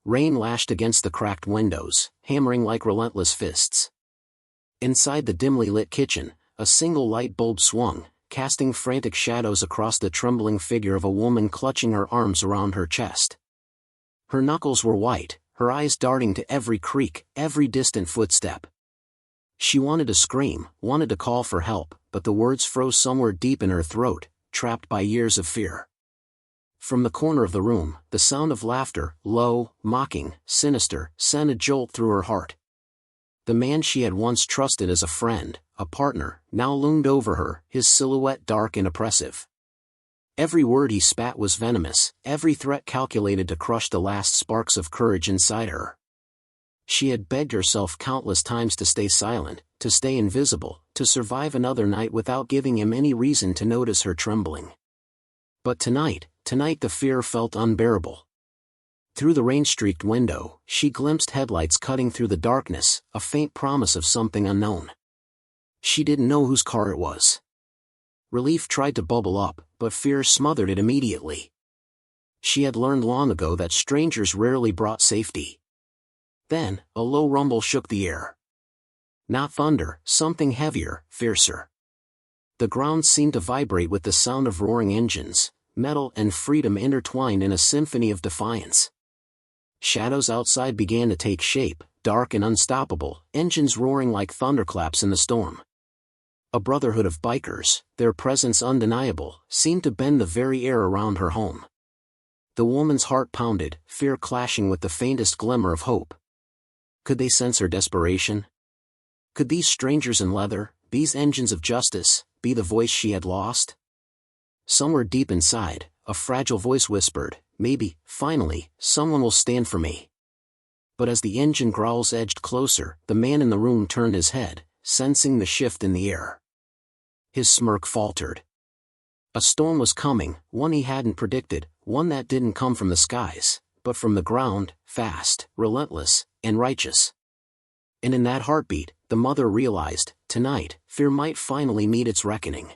Rain lashed against the cracked windows, hammering like relentless fists. Inside the dimly lit kitchen, a single light bulb swung, casting frantic shadows across the trembling figure of a woman clutching her arms around her chest. Her knuckles were white, her eyes darting to every creak, every distant footstep. She wanted to scream, wanted to call for help, but the words froze somewhere deep in her throat, trapped by years of fear. From the corner of the room, the sound of laughter, low, mocking, sinister, sent a jolt through her heart. The man she had once trusted as a friend, a partner, now loomed over her, his silhouette dark and oppressive. Every word he spat was venomous, every threat calculated to crush the last sparks of courage inside her. She had begged herself countless times to stay silent, to stay invisible, to survive another night without giving him any reason to notice her trembling. But tonight the fear felt unbearable. Through the rain-streaked window, she glimpsed headlights cutting through the darkness, a faint promise of something unknown. She didn't know whose car it was. Relief tried to bubble up, but fear smothered it immediately. She had learned long ago that strangers rarely brought safety. Then, a low rumble shook the air. Not thunder, something heavier, fiercer. The ground seemed to vibrate with the sound of roaring engines, metal and freedom intertwined in a symphony of defiance. Shadows outside began to take shape, dark and unstoppable, engines roaring like thunderclaps in the storm. A brotherhood of bikers, their presence undeniable, seemed to bend the very air around her home. The woman's heart pounded, fear clashing with the faintest glimmer of hope. Could they sense her desperation? Could these strangers in leather, these engines of justice, be the voice she had lost? Somewhere deep inside, a fragile voice whispered, "Maybe, finally, someone will stand for me." But as the engine growls edged closer, the man in the room turned his head, sensing the shift in the air. His smirk faltered. A storm was coming, one he hadn't predicted, one that didn't come from the skies, but from the ground, fast, relentless, and righteous. And in that heartbeat, the mother realized, tonight, fear might finally meet its reckoning.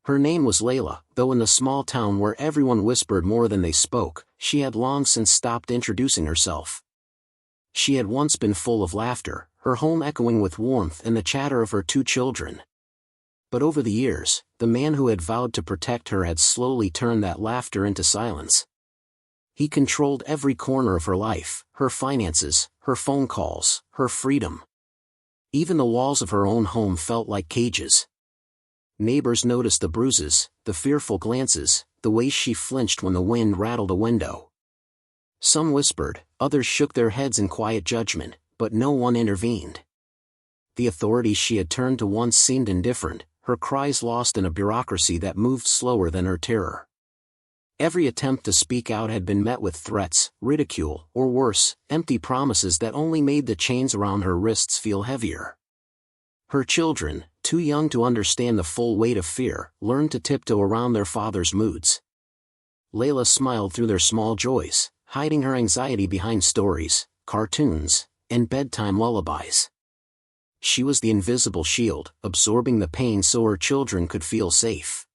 Her name was Layla, though in the small town where everyone whispered more than they spoke, she had long since stopped introducing herself. She had once been full of laughter, her home echoing with warmth and the chatter of her 2 children. But over the years, the man who had vowed to protect her had slowly turned that laughter into silence. He controlled every corner of her life, her finances, her phone calls, her freedom. Even the walls of her own home felt like cages. Neighbors noticed the bruises, the fearful glances, the way she flinched when the wind rattled a window. Some whispered, others shook their heads in quiet judgment, but no one intervened. The authorities she had turned to once seemed indifferent, her cries lost in a bureaucracy that moved slower than her terror. Every attempt to speak out had been met with threats, ridicule, or worse, empty promises that only made the chains around her wrists feel heavier. Her children, too young to understand the full weight of fear, learned to tiptoe around their father's moods. Layla smiled through their small joys, hiding her anxiety behind stories, cartoons, and bedtime lullabies. She was the invisible shield, absorbing the pain so her children could feel safe.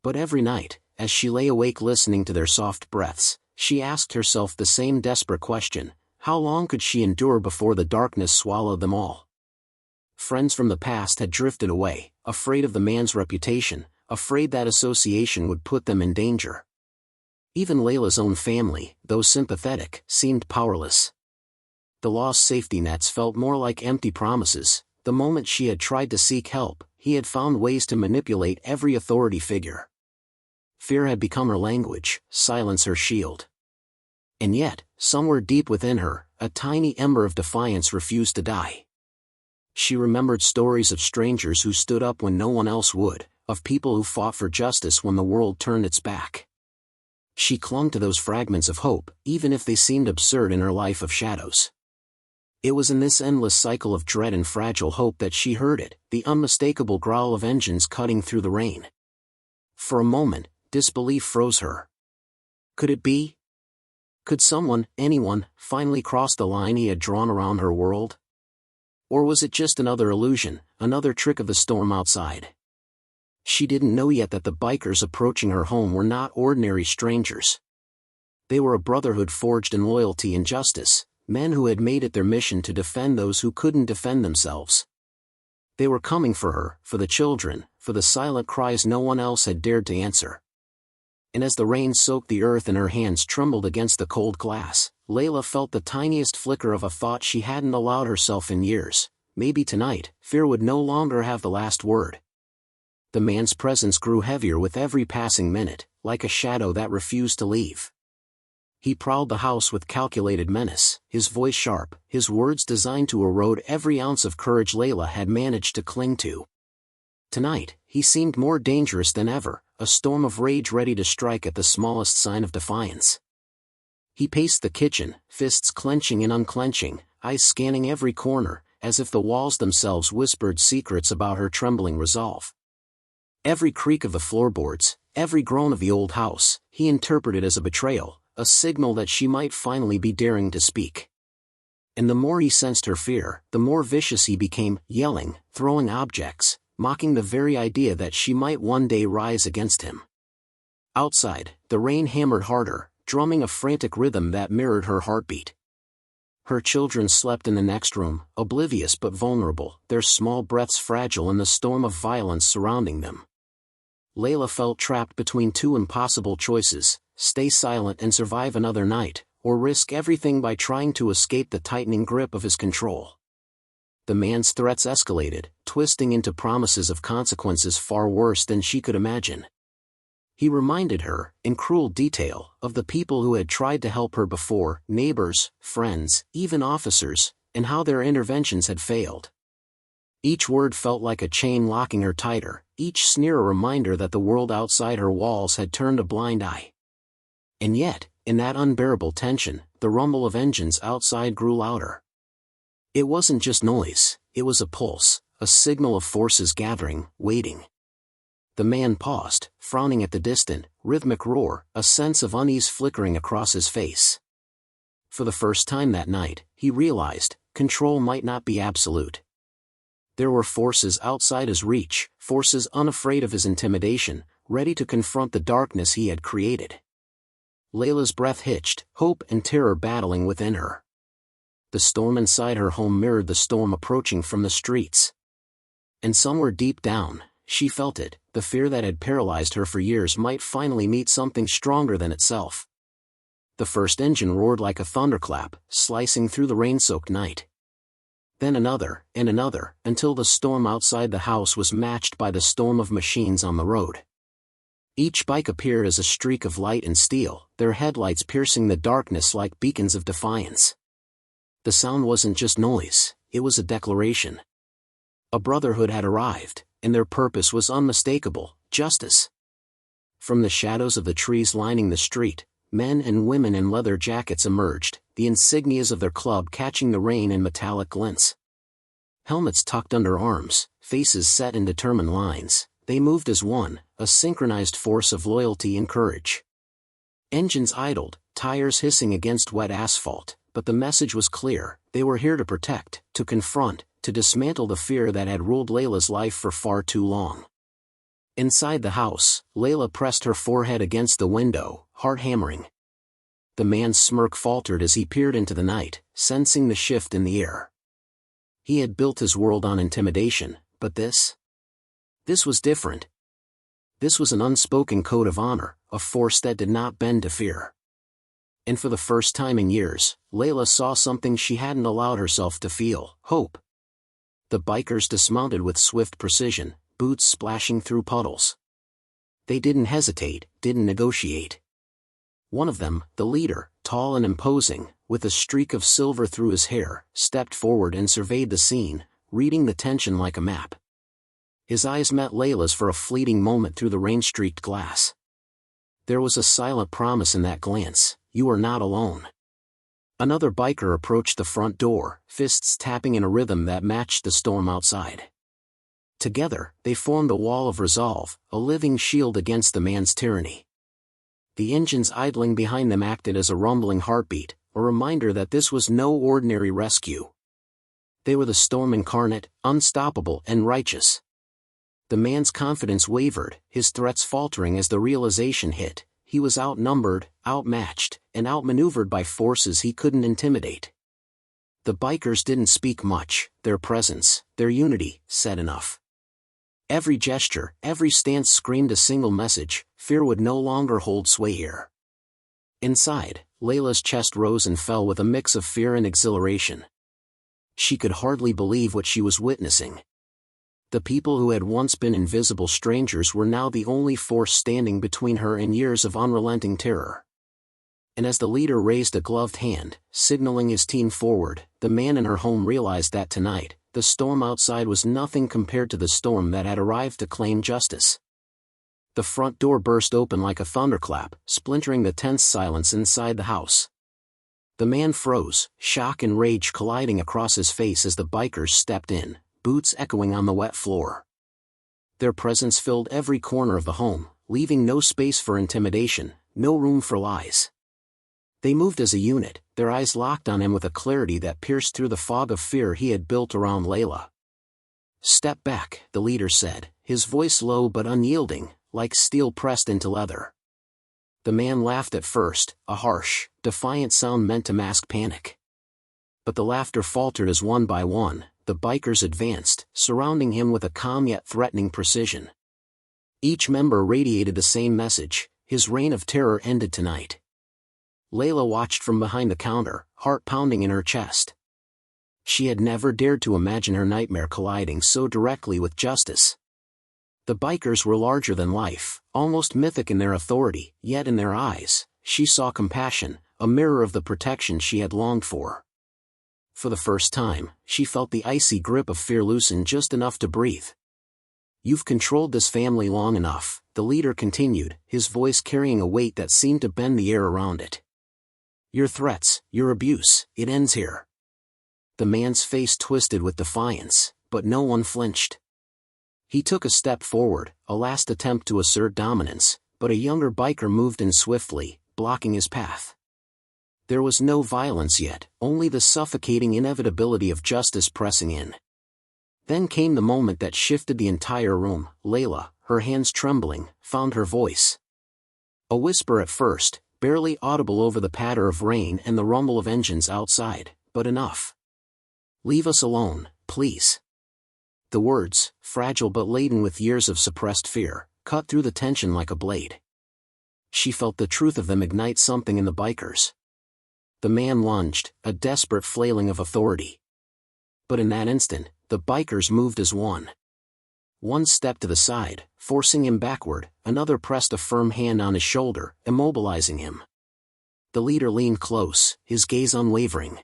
But every night, as she lay awake listening to their soft breaths, she asked herself the same desperate question: how long could she endure before the darkness swallowed them all? Friends from the past had drifted away, afraid of the man's reputation, afraid that association would put them in danger. Even Layla's own family, though sympathetic, seemed powerless. The lost safety nets felt more like empty promises. The moment she had tried to seek help, he had found ways to manipulate every authority figure. Fear had become her language, silence her shield. And yet, somewhere deep within her, a tiny ember of defiance refused to die. She remembered stories of strangers who stood up when no one else would, of people who fought for justice when the world turned its back. She clung to those fragments of hope, even if they seemed absurd in her life of shadows. It was in this endless cycle of dread and fragile hope that she heard it, the unmistakable growl of engines cutting through the rain. For a moment, disbelief froze her. Could it be? Could someone, anyone, finally cross the line he had drawn around her world? Or was it just another illusion, another trick of the storm outside? She didn't know yet that the bikers approaching her home were not ordinary strangers. They were a brotherhood forged in loyalty and justice, men who had made it their mission to defend those who couldn't defend themselves. They were coming for her, for the children, for the silent cries no one else had dared to answer. And as the rain soaked the earth and her hands trembled against the cold glass, Layla felt the tiniest flicker of a thought she hadn't allowed herself in years. Maybe tonight, fear would no longer have the last word. The man's presence grew heavier with every passing minute, like a shadow that refused to leave. He prowled the house with calculated menace, his voice sharp, his words designed to erode every ounce of courage Layla had managed to cling to. Tonight, he seemed more dangerous than ever, a storm of rage ready to strike at the smallest sign of defiance. He paced the kitchen, fists clenching and unclenching, eyes scanning every corner, as if the walls themselves whispered secrets about her trembling resolve. Every creak of the floorboards, every groan of the old house, he interpreted as a betrayal, a signal that she might finally be daring to speak. And the more he sensed her fear, the more vicious he became, yelling, throwing objects, mocking the very idea that she might one day rise against him. Outside, the rain hammered harder, drumming a frantic rhythm that mirrored her heartbeat. Her children slept in the next room, oblivious but vulnerable, their small breaths fragile in the storm of violence surrounding them. Layla felt trapped between two impossible choices: stay silent and survive another night, or risk everything by trying to escape the tightening grip of his control. The man's threats escalated, twisting into promises of consequences far worse than she could imagine. He reminded her, in cruel detail, of the people who had tried to help her before, neighbors, friends, even officers, and how their interventions had failed. Each word felt like a chain locking her tighter, each sneer a reminder that the world outside her walls had turned a blind eye. And yet, in that unbearable tension, the rumble of engines outside grew louder. It wasn't just noise, it was a pulse, a signal of forces gathering, waiting. The man paused, frowning at the distant, rhythmic roar, a sense of unease flickering across his face. For the first time that night, he realized, control might not be absolute. There were forces outside his reach, forces unafraid of his intimidation, ready to confront the darkness he had created. Layla's breath hitched, hope and terror battling within her. The storm inside her home mirrored the storm approaching from the streets. And somewhere deep down, she felt it, the fear that had paralyzed her for years might finally meet something stronger than itself. The first engine roared like a thunderclap, slicing through the rain-soaked night. Then another, and another, until the storm outside the house was matched by the storm of machines on the road. Each bike appeared as a streak of light and steel, their headlights piercing the darkness like beacons of defiance. The sound wasn't just noise, it was a declaration. A brotherhood had arrived, and their purpose was unmistakable: justice. From the shadows of the trees lining the street, men and women in leather jackets emerged, the insignias of their club catching the rain in metallic glints. Helmets tucked under arms, faces set in determined lines, they moved as one, a synchronized force of loyalty and courage. Engines idled, tires hissing against wet asphalt, but the message was clear: they were here to protect, to confront, to dismantle the fear that had ruled Layla's life for far too long. Inside the house, Layla pressed her forehead against the window, heart hammering. The man's smirk faltered as he peered into the night, sensing the shift in the air. He had built his world on intimidation, but this was different. This was an unspoken code of honor, a force that did not bend to fear. And for the first time in years, Layla saw something she hadn't allowed herself to feel: hope. The bikers dismounted with swift precision, boots splashing through puddles. They didn't hesitate, didn't negotiate. One of them, the leader, tall and imposing, with a streak of silver through his hair, stepped forward and surveyed the scene, reading the tension like a map. His eyes met Layla's for a fleeting moment through the rain-streaked glass. There was a silent promise in that glance: you are not alone. Another biker approached the front door, fists tapping in a rhythm that matched the storm outside. Together, they formed a wall of resolve, a living shield against the man's tyranny. The engines idling behind them acted as a rumbling heartbeat, a reminder that this was no ordinary rescue. They were the storm incarnate, unstoppable and righteous. The man's confidence wavered, his threats faltering as the realization hit: he was outnumbered, outmatched, and outmaneuvered by forces he couldn't intimidate. The bikers didn't speak much, their presence, their unity, said enough. Every gesture, every stance screamed a single message: fear would no longer hold sway here. Inside, Layla's chest rose and fell with a mix of fear and exhilaration. She could hardly believe what she was witnessing. The people who had once been invisible strangers were now the only force standing between her and years of unrelenting terror. And as the leader raised a gloved hand, signaling his team forward, the man in her home realized that tonight, the storm outside was nothing compared to the storm that had arrived to claim justice. The front door burst open like a thunderclap, splintering the tense silence inside the house. The man froze, shock and rage colliding across his face as the bikers stepped in, boots echoing on the wet floor. Their presence filled every corner of the home, leaving no space for intimidation, no room for lies. They moved as a unit, their eyes locked on him with a clarity that pierced through the fog of fear he had built around Layla. "Step back," the leader said, his voice low but unyielding, like steel pressed into leather. The man laughed at first, a harsh, defiant sound meant to mask panic. But the laughter faltered as one by one, the bikers advanced, surrounding him with a calm yet threatening precision. Each member radiated the same message: his reign of terror ended tonight. Layla watched from behind the counter, heart pounding in her chest. She had never dared to imagine her nightmare colliding so directly with justice. The bikers were larger than life, almost mythic in their authority, yet in their eyes, she saw compassion, a mirror of the protection she had longed for. For the first time, she felt the icy grip of fear loosen just enough to breathe. "You've controlled this family long enough," the leader continued, his voice carrying a weight that seemed to bend the air around it. "Your threats, your abuse, it ends here." The man's face twisted with defiance, but no one flinched. He took a step forward, a last attempt to assert dominance, but a younger biker moved in swiftly, blocking his path. There was no violence yet, only the suffocating inevitability of justice pressing in. Then came the moment that shifted the entire room. Layla, her hands trembling, found her voice. A whisper at first, barely audible over the patter of rain and the rumble of engines outside, but enough. "Leave us alone, please." The words, fragile but laden with years of suppressed fear, cut through the tension like a blade. She felt the truth of them ignite something in the bikers. The man lunged, a desperate flailing of authority. But in that instant, the bikers moved as one. One stepped to the side, forcing him backward, another pressed a firm hand on his shoulder, immobilizing him. The leader leaned close, his gaze unwavering.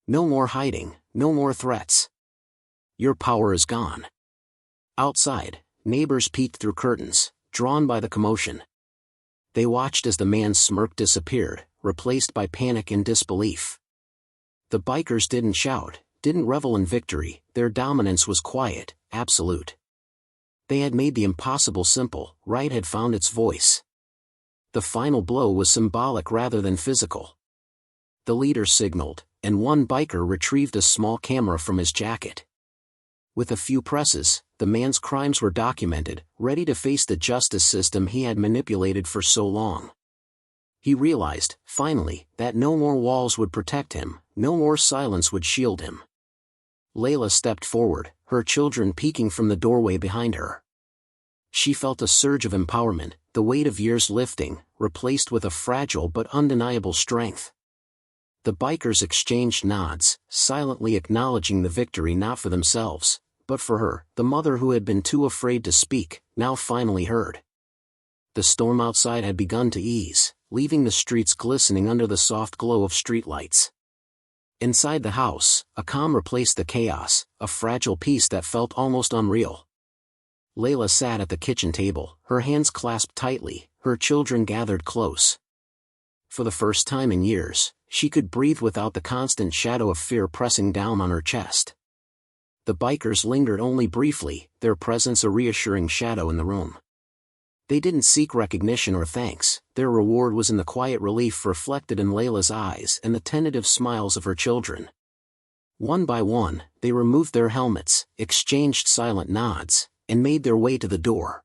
"No more hiding, no more threats. Your power is gone." Outside, neighbors peeked through curtains, drawn by the commotion. They watched as the man's smirk disappeared, replaced by panic and disbelief. The bikers didn't shout, didn't revel in victory, their dominance was quiet, absolute. They had made the impossible simple, right had found its voice. The final blow was symbolic rather than physical. The leader signaled, and one biker retrieved a small camera from his jacket. With a few presses, the man's crimes were documented, ready to face the justice system he had manipulated for so long. He realized, finally, that no more walls would protect him, no more silence would shield him. Layla stepped forward, her children peeking from the doorway behind her. She felt a surge of empowerment, the weight of years lifting, replaced with a fragile but undeniable strength. The bikers exchanged nods, silently acknowledging the victory not for themselves, but for her, the mother who had been too afraid to speak, now finally heard. The storm outside had begun to ease, leaving the streets glistening under the soft glow of streetlights. Inside the house, a calm replaced the chaos, a fragile peace that felt almost unreal. Layla sat at the kitchen table, her hands clasped tightly, her children gathered close. For the first time in years, she could breathe without the constant shadow of fear pressing down on her chest. The bikers lingered only briefly, their presence a reassuring shadow in the room. They didn't seek recognition or thanks, their reward was in the quiet relief reflected in Layla's eyes and the tentative smiles of her children. One by one, they removed their helmets, exchanged silent nods, and made their way to the door.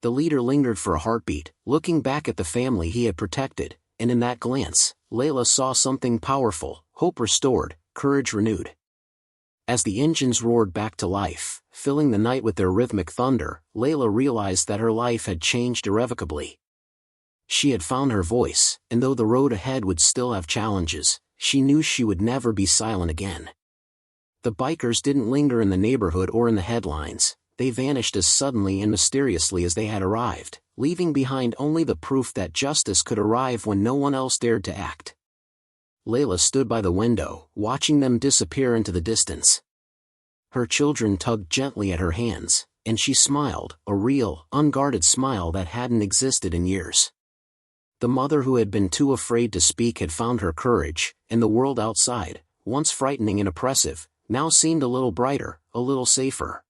The leader lingered for a heartbeat, looking back at the family he had protected, and in that glance, Layla saw something powerful: hope restored, courage renewed. As the engines roared back to life, filling the night with their rhythmic thunder, Layla realized that her life had changed irrevocably. She had found her voice, and though the road ahead would still have challenges, she knew she would never be silent again. The bikers didn't linger in the neighborhood or in the headlines. They vanished as suddenly and mysteriously as they had arrived, leaving behind only the proof that justice could arrive when no one else dared to act. Layla stood by the window, watching them disappear into the distance. Her children tugged gently at her hands, and she smiled, a real, unguarded smile that hadn't existed in years. The mother who had been too afraid to speak had found her courage, and the world outside, once frightening and oppressive, now seemed a little brighter, a little safer.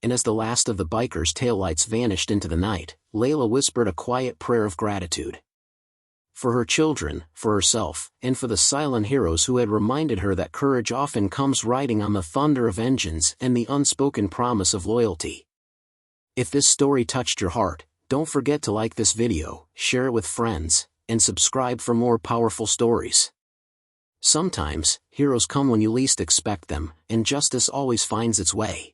And as the last of the bikers' taillights vanished into the night, Layla whispered a quiet prayer of gratitude. For her children, for herself, and for the silent heroes who had reminded her that courage often comes riding on the thunder of engines and the unspoken promise of loyalty. If this story touched your heart, don't forget to like this video, share it with friends, and subscribe for more powerful stories. Sometimes, heroes come when you least expect them, and justice always finds its way.